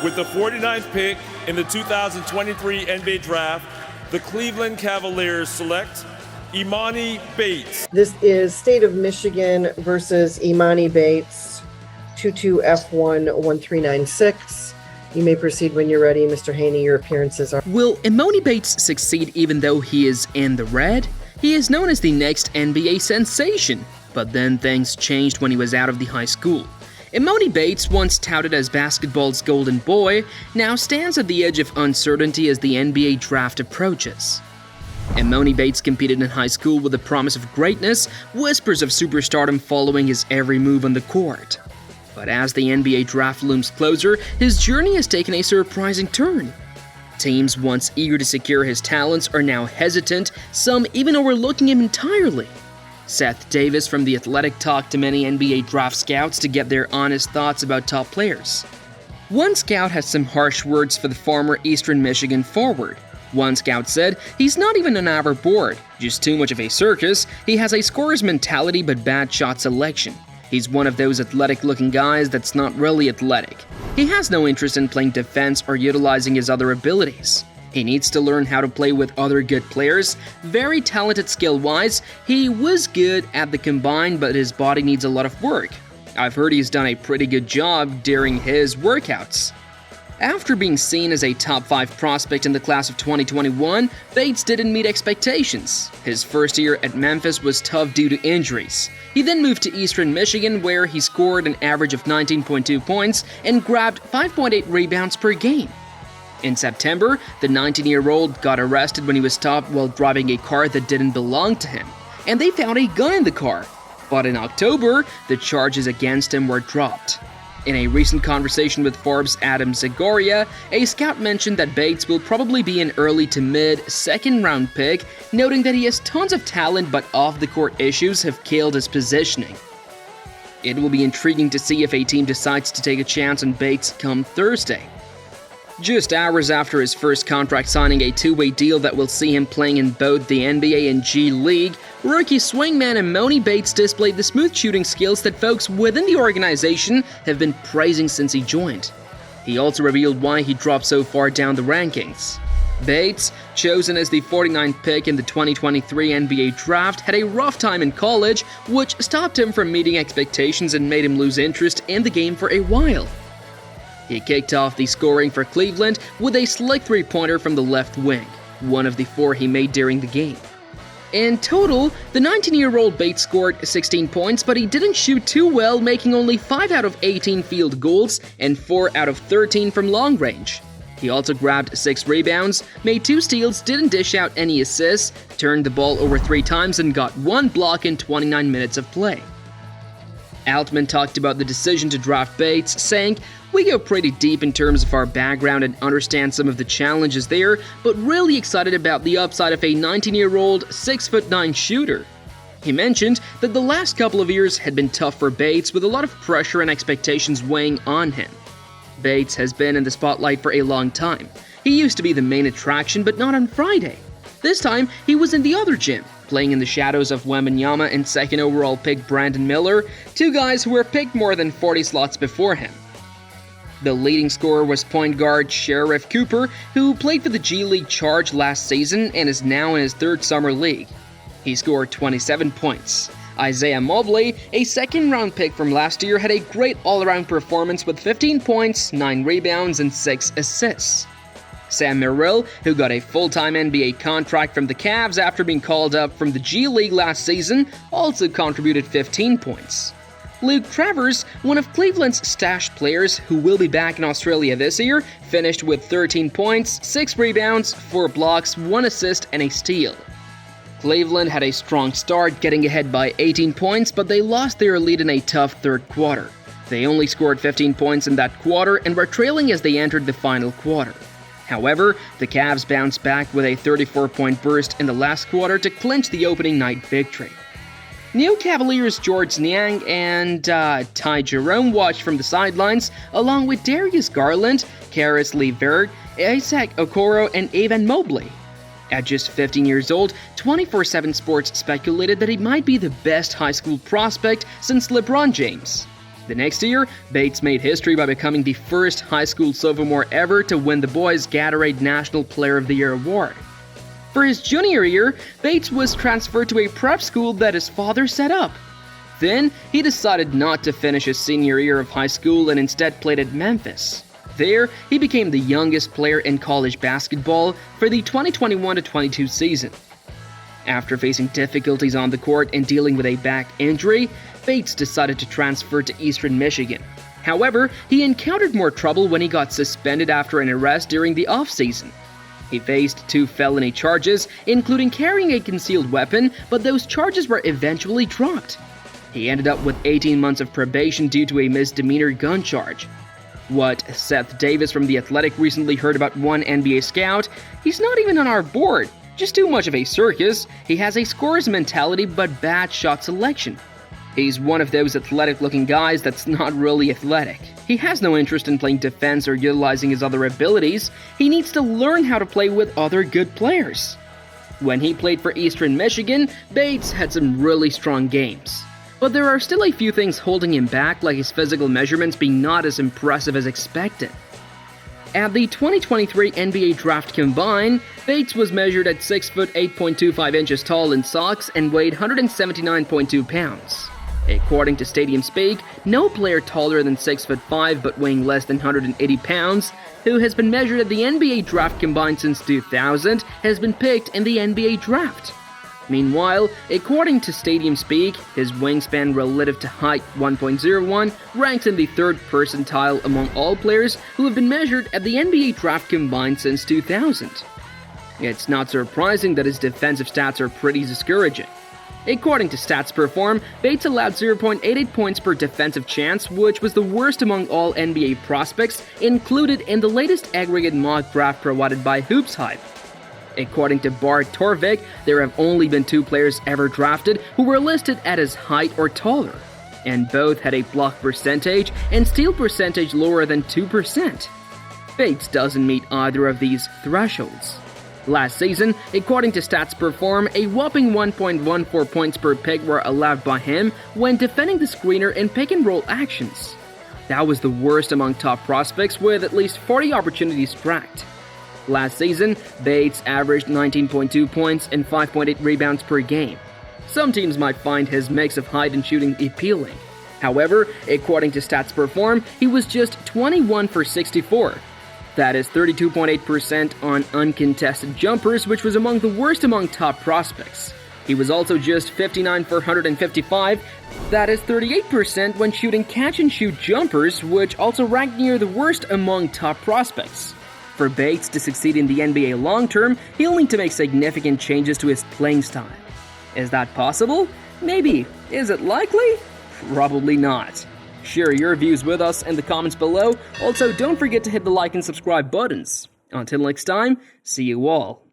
With the 49th pick in the 2023 NBA Draft, the Cleveland Cavaliers select Emoni Bates. This is State of Michigan versus Emoni Bates, 22F11396. You may proceed when you're ready, Mr. Haney. Your appearances are... Will Emoni Bates succeed even though he is in the red? He is known as the next NBA sensation, but then things changed when he was out of the high school. Emoni Bates, once touted as basketball's golden boy, now stands at the edge of uncertainty as the NBA draft approaches. Emoni Bates competed in high school with the promise of greatness, whispers of superstardom following his every move on the court. But as the NBA draft looms closer, his journey has taken a surprising turn. Teams once eager to secure his talents are now hesitant, some even overlooking him entirely. Seth Davis from The Athletic talked to many NBA draft scouts to get their honest thoughts about top players. One scout has some harsh words for the former Eastern Michigan forward. One scout said, "He's not even an hoverboard, just too much of a circus. He has a scorer's mentality but bad shot selection. He's one of those athletic-looking guys that's not really athletic. He has no interest in playing defense or utilizing his other abilities. He needs to learn how to play with other good players. Very talented skill-wise. He was good at the combine, but his body needs a lot of work. I've heard he's done a pretty good job during his workouts." After being seen as a top 5 prospect in the class of 2021, Bates didn't meet expectations. His first year at Memphis was tough due to injuries. He then moved to Eastern Michigan, where he scored an average of 19.2 points and grabbed 5.8 rebounds per game. In September, the 19-year-old got arrested when he was stopped while driving a car that didn't belong to him, and they found a gun in the car. But in October, the charges against him were dropped. In a recent conversation with Forbes' Adam Zagoria, a scout mentioned that Bates will probably be an early to mid-second-round pick, noting that he has tons of talent but off-the-court issues have killed his positioning. It will be intriguing to see if a team decides to take a chance on Bates come Thursday. Just hours after his first contract signing a two-way deal that will see him playing in both the NBA and G League, rookie swingman Emoni Bates displayed the smooth shooting skills that folks within the organization have been praising since he joined. He also revealed why he dropped so far down the rankings. Bates, chosen as the 49th pick in the 2023 NBA Draft, had a rough time in college, which stopped him from meeting expectations and made him lose interest in the game for a while. He kicked off the scoring for Cleveland with a slick three-pointer from the left wing, one of the 4 he made during the game. In total, the 19-year-old Bates scored 16 points, but he didn't shoot too well, making only 5 out of 18 field goals and 4 out of 13 from long range. He also grabbed 6 rebounds, made 2 steals, didn't dish out any assists, turned the ball over 3 times, and got 1 block in 29 minutes of play. Altman talked about the decision to draft Bates, saying, "We go pretty deep in terms of our background and understand some of the challenges there, but really excited about the upside of a 19-year-old, 6'9" shooter." He mentioned that the last couple of years had been tough for Bates, with a lot of pressure and expectations weighing on him. Bates has been in the spotlight for a long time. He used to be the main attraction, but not on Friday. This time, he was in the other gym, playing in the shadows of Wembanyama and second overall pick Brandon Miller, 2 guys who were picked more than 40 slots before him. The leading scorer was point guard Sheriff Cooper, who played for the G League Charge last season and is now in his 3rd summer league. He scored 27 points. Isaiah Mobley, a second-round pick from last year, had a great all-around performance with 15 points, 9 rebounds, and 6 assists. Sam Merrill, who got a full-time NBA contract from the Cavs after being called up from the G League last season, also contributed 15 points. Luke Travers, one of Cleveland's stashed players who will be back in Australia this year, finished with 13 points, 6 rebounds, 4 blocks, 1 assist, and a steal. Cleveland had a strong start, getting ahead by 18 points, but they lost their lead in a tough 3rd quarter. They only scored 15 points in that quarter and were trailing as they entered the final quarter. However, the Cavs bounced back with a 34-point burst in the last quarter to clinch the opening night victory. New Cavaliers George Niang and Ty Jerome watched from the sidelines, along with Darius Garland, Karis LeVert, Isaac Okoro, and Evan Mobley. At just 15 years old, 24/7 Sports speculated that he might be the best high school prospect since LeBron James. The next year, Bates made history by becoming the first high school sophomore ever to win the Boys Gatorade National Player of the Year award. For his junior year, Bates was transferred to a prep school that his father set up. Then, he decided not to finish his senior year of high school and instead played at Memphis. There, he became the youngest player in college basketball for the 2021-22 season. After facing difficulties on the court and dealing with a back injury, Bates decided to transfer to Eastern Michigan. However, he encountered more trouble when he got suspended after an arrest during the offseason. He faced 2 felony charges, including carrying a concealed weapon, but those charges were eventually dropped. He ended up with 18 months of probation due to a misdemeanor gun charge. What Seth Davis from The Athletic recently heard about one NBA scout, he's not even on our board. Just too much of a circus. He has a scorer's mentality but bad shot selection. He's one of those athletic-looking guys that's not really athletic. He has no interest in playing defense or utilizing his other abilities. He needs to learn how to play with other good players. When he played for Eastern Michigan, Bates had some really strong games. But there are still a few things holding him back, like his physical measurements being not as impressive as expected. At the 2023 NBA Draft Combine, Bates was measured at 6 foot 8.25 inches tall in socks and weighed 179.2 pounds. According to Stadium Speak, no player taller than 6'5" but weighing less than 180 pounds, who has been measured at the NBA Draft Combine since 2000, has been picked in the NBA Draft. Meanwhile, according to Stadium Speak, his wingspan relative to height 1.01 ranks in the 3rd percentile among all players who have been measured at the NBA Draft Combine since 2000. It's not surprising that his defensive stats are pretty discouraging. According to Stats Perform, Bates allowed 0.88 points per defensive chance, which was the worst among all NBA prospects included in the latest aggregate mock draft provided by Hoops Hype. According to Bart Torvik, there have only been 2 players ever drafted who were listed at his height or taller, and both had a block percentage and steal percentage lower than 2%. Bates doesn't meet either of these thresholds. Last season, according to Stats Perform, a whopping 1.14 points per pick were allowed by him when defending the screener in pick-and-roll actions. That was the worst among top prospects, with at least 40 opportunities tracked. Last season, Bates averaged 19.2 points and 5.8 rebounds per game. Some teams might find his mix of height and shooting appealing. However, according to Stats Perform, he was just 21 for 64. That is 32.8% on uncontested jumpers, which was among the worst among top prospects. He was also just 59 for 155. That is 38% when shooting catch-and-shoot jumpers, which also ranked near the worst among top prospects. For Bates to succeed in the NBA long-term, he'll need to make significant changes to his playing style. Is that possible? Maybe. Is it likely? Probably not. Share your views with us in the comments below. Also, don't forget to hit the like and subscribe buttons. Until next time, see you all